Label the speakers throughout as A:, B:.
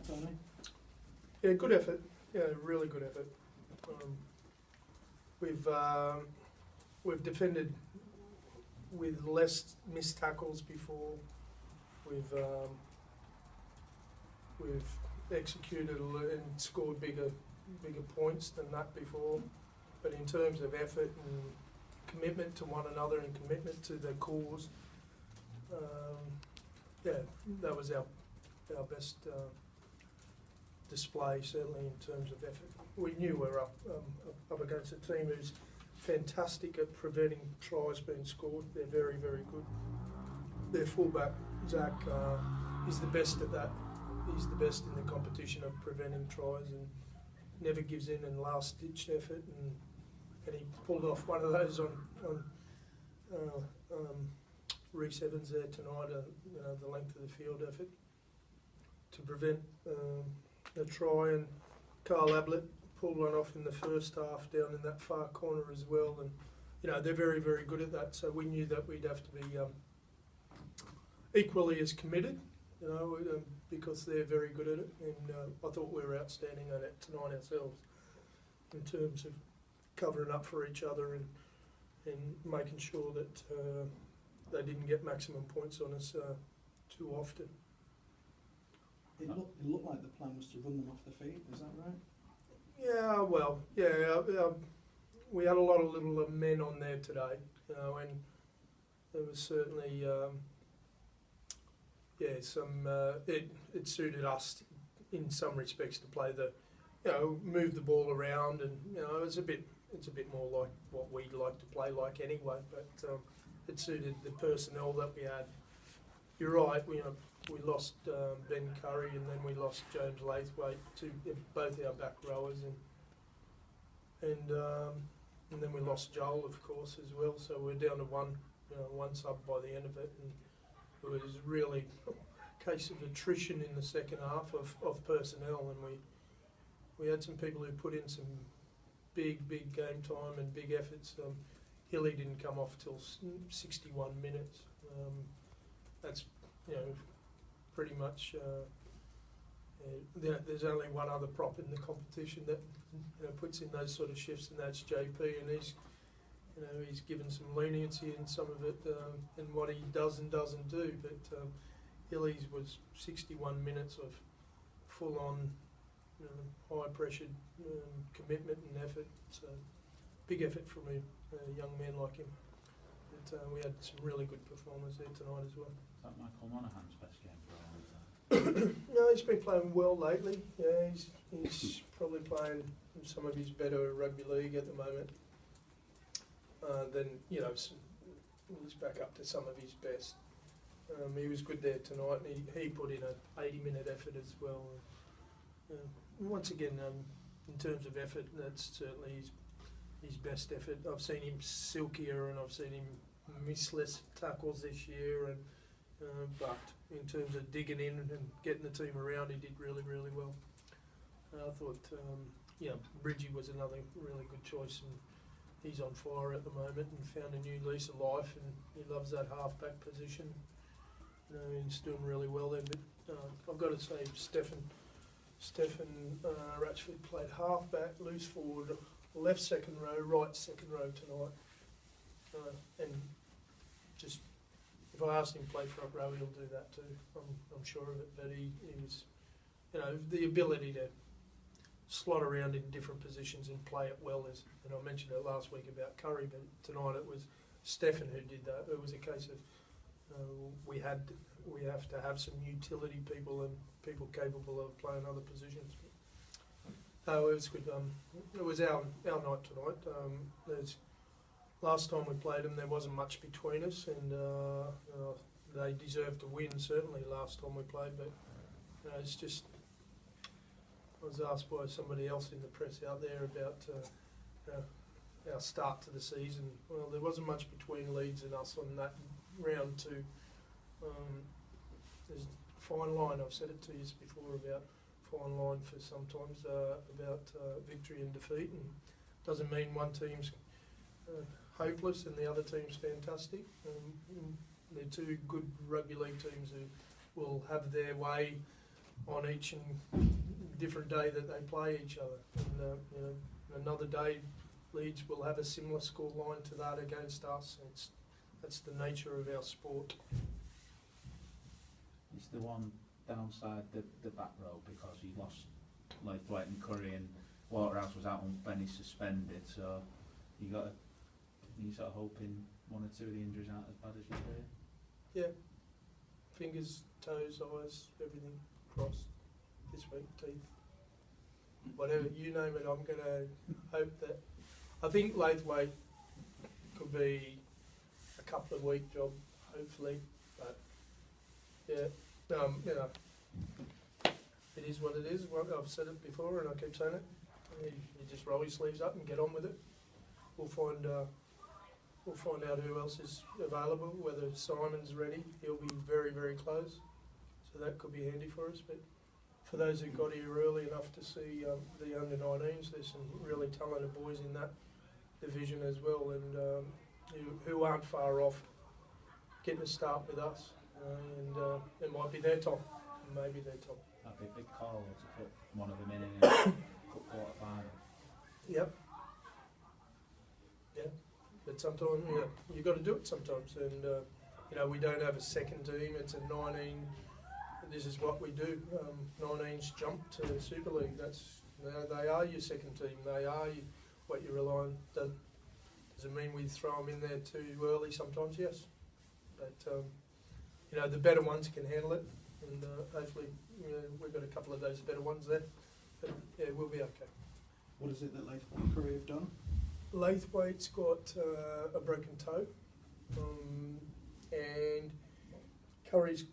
A: Tony?
B: Yeah, good effort. Yeah, really good effort. We've defended with less missed tackles before. We've executed and scored bigger points than that before. But in terms of effort and commitment to one another and commitment to the cause, yeah, that was our best display, certainly in terms of effort. We knew we were up against a team who's fantastic at preventing tries being scored. They're very, very good. Their fullback, Zach, is the best at that. He's the best in the competition of preventing tries and never gives in and last-ditch effort. And he pulled off one of those on Reece Evans there tonight, the length of the field effort to prevent a try. And Carl Ablett pulled one off in the first half down in that far corner as well. And, they're very, very good at that. So we knew that we'd have to be equally as committed, because they're very good at it. And I thought we were outstanding at it tonight ourselves in terms of covering up for each other and making sure that they didn't get maximum points on us too often.
A: It looked like the plan was to run them off the feet, is that right?
B: Yeah, well, yeah, we had a lot of little men on there today, and there was certainly, it suited us in some respects to play move the ball around, and it's a bit more like what we like to play like anyway. But it suited the personnel that we had. You're right. We lost Ben Curry, and then we lost James Lathwaite to both our back rowers, and then we lost Joel, of course, as well. So we're down to one sub by the end of it, and it was really a case of attrition in the second half of personnel, and we had some people who put in some big game time and big efforts. Hilly didn't come off till 61 minutes. That's pretty much. There's only one other prop in the competition that puts in those sort of shifts, and that's JP, and he's given some leniency in some of it in what he does and doesn't do. But Hilly's was 61 minutes of full-on, high-pressured commitment and effort. So big effort from a young man like him. But we had some really good performers there tonight as well.
C: Is that Michael Monaghan's best game for all?
B: No, he's been playing well lately. Yeah, he's probably playing some of his better rugby league at the moment. Then he's back up to some of his best. He was good there tonight, and he put in an 80-minute effort as well. Once again, in terms of effort, that's certainly his best effort. I've seen him silkier, and I've seen him miss less tackles this year, and but in terms of digging in and getting the team around, he did really, really well. I thought, Bridgie was another really good choice, and he's on fire at the moment and found a new lease of life, and he loves that half-back position. He's doing really well there. But I've got to say, Stefan Ratchford played half-back, loose forward, left second row, right second row tonight, and just if I asked him to play front row, he'll do that too. I'm sure of it. But he was, the ability to slot around in different positions and play it well. And I mentioned it last week about Curry, but tonight it was Stefan who did that. It was a case of we have to have some utility people and people capable of playing other positions. It was good. It was our night tonight. Last time we played them, there wasn't much between us, and they deserved to win, certainly, last time we played. But it's just, I was asked by somebody else in the press out there about our start to the season. Well, there wasn't much between Leeds and us on that round two. There's a fine line, I've said it to you before, about fine line for sometimes about victory and defeat, and doesn't mean one team's hopeless and the other team's fantastic. They're two good rugby league teams who will have their way on each and different day that they play each other. And you know, another day Leeds will have a similar score line to that against us. That's the nature of our sport.
C: It's the one downside, the back row, because you lost Laithwaite and Curry, and Waterhouse was out on Benny suspended, so you sort of hoping one or two of the injuries aren't as bad as you fear.
B: Yeah. Fingers, toes, eyes, everything crossed this week, teeth. Whatever, you name it, I'm going to hope that. I think Laithwaite could be a couple of week job, hopefully, but yeah, you know, it is what it is. Well, I've said it before and I keep saying it. You just roll your sleeves up and get on with it. We'll find out who else is available, whether Simon's ready. He'll be very, very close, so that could be handy for us. But for those who got here early enough to see the under-19s, there's some really talented boys in that division as well, and who aren't far off getting a start with us. And it might be their top, maybe their top.
C: That'd be a big call to put one of them in a quarter final.
B: Yep. Yeah. But sometimes, you got to do it sometimes, and you know, we don't have a second team. It's a 19. This is what we do. 19s jump to Super League. They are your second team. They are what you rely on. Does it mean we throw them in there too early sometimes? Yes, but you know, the better ones can handle it, and hopefully, you know, we've got a couple of those better ones there. But yeah, we'll be okay.
A: What is it that Laithwaite and Curry have done?
B: Laithwaite's got a broken toe, and Curry's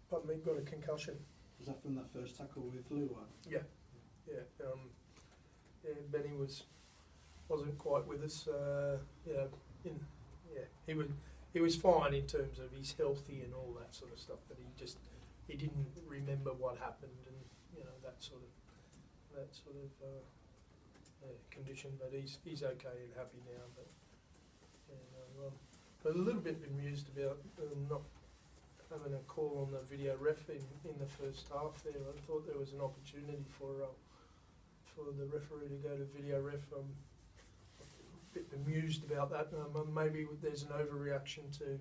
B: got a concussion.
A: Was that from that first tackle with Lua?
B: Yeah. Benny wasn't quite with us. He was fine in terms of he's healthy and all that sort of stuff, but he didn't remember what happened, and you know, that sort of condition. But he's okay and happy now. But but a little bit bemused about not having a call on the video ref in the first half there. I thought there was an opportunity for the referee to go to video ref. I'm a bit bemused about that. Maybe there's an overreaction to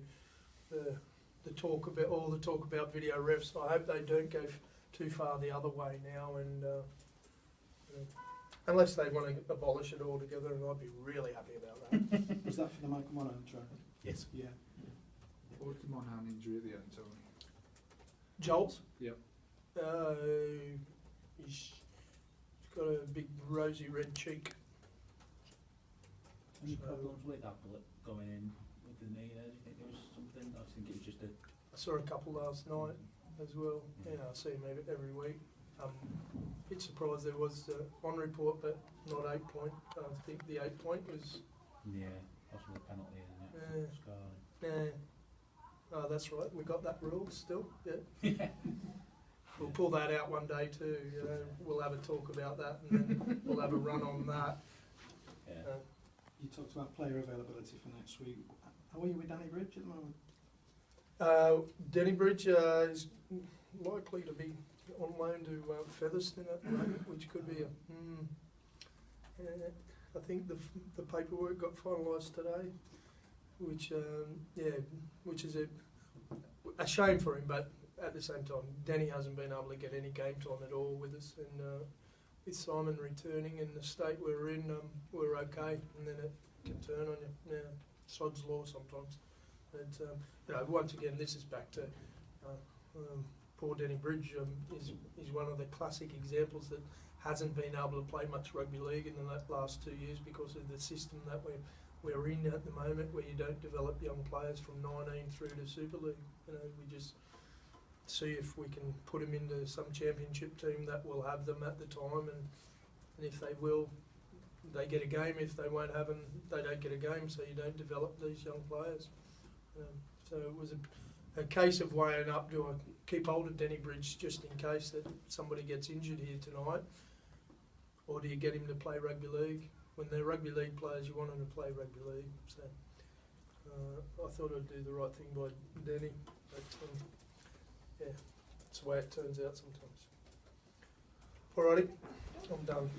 B: the talk about video refs. I hope they don't go too far the other way now, and unless they want to abolish it altogether, and I'd be really happy about that.
A: Was that for the Michael Monaghan try?
B: Yes.
A: Yeah.
D: What was the Monaghan injury at the end, Tony?
B: Joel's?
D: Yep.
B: He's got a big rosy red cheek.
C: Any problems with that bullet going in with the knee there? Do you think there was something? I think it was just a...
B: I saw a couple last night as well. You know, I see him every week. A bit surprised there was on report, but not 8 point. I think the 8 point was...
C: Yeah, possible penalty, isn't it?
B: Yeah. Oh, that's right. We got that rule still. Yeah.
C: Yeah.
B: We'll pull that out one day too. You know, we'll have a talk about that, and then we'll have a run on that.
C: Yeah.
A: You talked about player availability for next week. How are you with Danny Bridge at the moment?
B: Denny Bridge is likely to be on loan to Featherstone at the moment, which could be I think the paperwork got finalised today, which is a shame for him, but at the same time, Danny hasn't been able to get any game time at all with us, and with Simon returning in the state we're in, we're okay, and then it can turn on you. Yeah, sod's law sometimes. But you know, once again, this is back to poor Denny Bridge. He's one of the classic examples that hasn't been able to play much rugby league in the last 2 years because of the system that we're in at the moment, where you don't develop young players from 19 through to Super League. You know, we just see if we can put them into some championship team that will have them at the time, and if they will, they get a game. If they won't have them, they don't get a game, so you don't develop these young players. So it was a case of weighing up, do I keep hold of Denny Bridge just in case that somebody gets injured here tonight, or do you get him to play rugby league? When they're rugby league players, you want them to play rugby league. So I thought I'd do the right thing by Denny, but yeah, it's the way it turns out sometimes. Alrighty, I'm done.